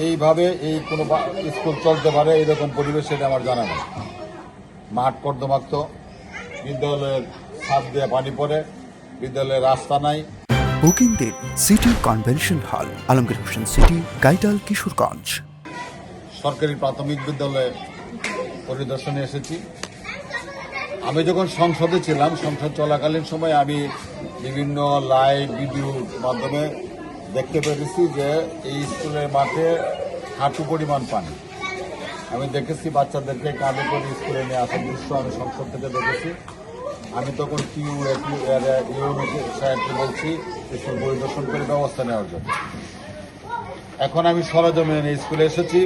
এইভাবে এই কোনো স্কুল চলতে পারে এরকম পরিবেশ এটা আমার জানা নেই। মাঠ কর্দমাক্ত, বিদ্যালয়ের ছাদ দিয়ে পানি পড়ে, বিদ্যালয়ের রাস্তা নাই। বুকিং দিন city convention hall, Alamgir Hossain city, Gaital, Kishoreganj. সরকারি প্রাথমিক বিদ্যালয়ে পরিদর্শনে এসেছি। আমি যখন সংসদে ছিলাম, সংসদ চলাকালীন সময় আমি বিভিন্ন লাইভ ভিডিওর মাধ্যমে দেখতে পেরেছি যে এই স্কুলের মাঠে হাঁটু পরিমাণ পানি। আমি দেখেছি বাচ্চাদেরকে কাঁধে করে স্কুলে নিয়ে আসার দৃশ্য আমি সংসদ থেকে দেখেছি। আমি তখন সাহেবকে বলছি স্কুল পরিদর্শন করে ব্যবস্থা নেওয়ার জন্য। এখন আমি সরেজমিনে স্কুলে এসেছি।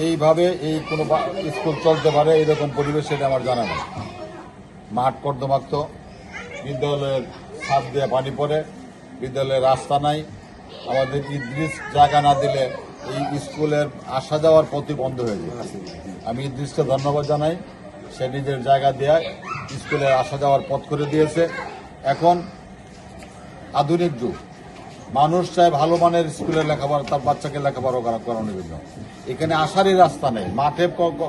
এইভাবে এই কোনো স্কুল চলতে পারে এরকম পরিবেশ এটা আমার জানা নেই। মাঠ কর্দমাক্ত, বিদ্যালয়ের ছাদ দিয়ে পানি পড়ে, বিদ্যালয়ের রাস্তা নাই। আমাদের ইদ্রিস জায়গা না দিলে এই স্কুলের আসা যাওয়ার পথই বন্ধ হয়ে যায়। আমি ইদ্রিসকে ধন্যবাদ জানাই, সে নিজের জায়গা দেওয়ায় স্কুলের আসা যাওয়ার পথ করে দিয়েছে। এখন আধুনিক যুগ, মানুষ চায় ভালো মানের স্কুলে লেখাপড়া, তার বাচ্চাকে লেখাপড়া করানোর জন্য। এখানে আসারই রাস্তা নেই।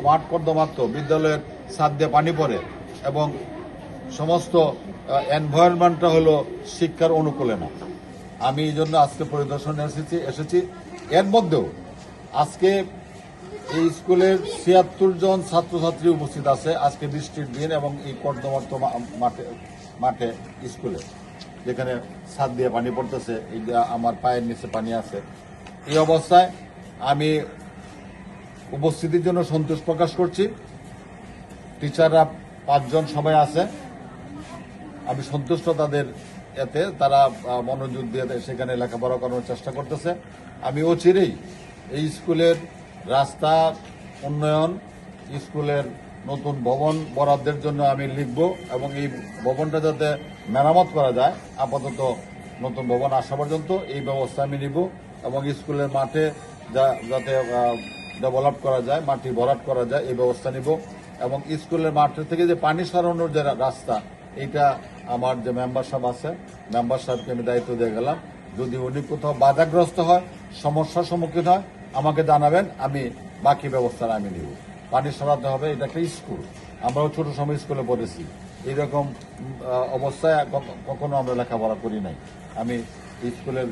মাঠ কর্দমাক্ত, বিদ্যালয়ের ছাদ দিয়ে পানি পড়ে এবং সমস্ত এনভায়রনমেন্টটা হলো শিক্ষার অনুকূলে না। আমি এই জন্য আজকে পরিদর্শনে এসেছি। এর মধ্যেও আজকে এই স্কুলের ৭৬ জন ছাত্রছাত্রী উপস্থিত আছে আজকে বৃষ্টির দিন, এবং এই কর্দমাক্ত মাঠে স্কুলে যেখানে ছাদ দিয়ে পানি পড়তেছে, এই আমার পায়ের নিচে পানি আছে। এই অবস্থায় আমি উপস্থিতির জন্য সন্তোষ প্রকাশ করছি। টিচাররা ৫ জন সবাই আছে, আমি সন্তুষ্ট তাদের এতে। তারা মনোযোগ দিয়ে সেখানে লেখাপড়া করানোর চেষ্টা করতেছে। আমি অচিরেই এই স্কুলের রাস্তা উন্নয়ন, স্কুলের নতুন ভবন বরাদ্দের জন্য আমি লিখব, এবং এই ভবনটা যাতে মেরামত করা যায়, আপাতত নতুন ভবন আসা পর্যন্ত এই ব্যবস্থা আমি নিব, এবং স্কুলের মাঠে যাতে ডেভেলপ করা যায়, মাটি ভরাট করা যায়, এই ব্যবস্থা নিব। এবং স্কুলের মাঠের থেকে যে পানি সরানোর যে রাস্তা, এইটা আমার যে মেম্বার সাহেব আছে, মেম্বার সাহেবকে আমি দায়িত্ব দিয়ে গেলাম। যদি উনি কোথাও বাধাগ্রস্ত হয়, সমস্যার সম্মুখীন হয়, আমাকে জানাবেন, আমি বাকি ব্যবস্থা আমি নিব। পানি সরাতে হবে, এটা একটা স্কুল। আমরাও ছোট সময় স্কুলে পড়েছি, এইরকম অবস্থায় কখনো আমরা লেখাপড়া করি নাই। আমি স্কুলের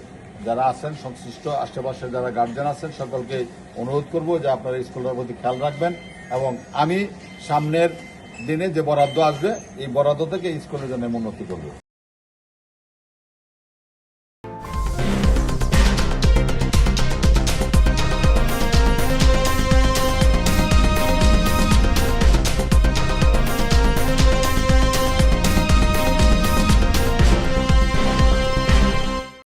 যারা আছেন সংশ্লিষ্ট আশেপাশে যারা গার্জিয়ান আছেন সকলকে অনুরোধ করব যে আপনারা স্কুলের প্রতি খেয়াল রাখবেন, এবং আমি সামনের দিনে যে বরাদ্দ আসবে এই বরাদ্দ থেকে স্কুলের জন্য উন্নতি করব।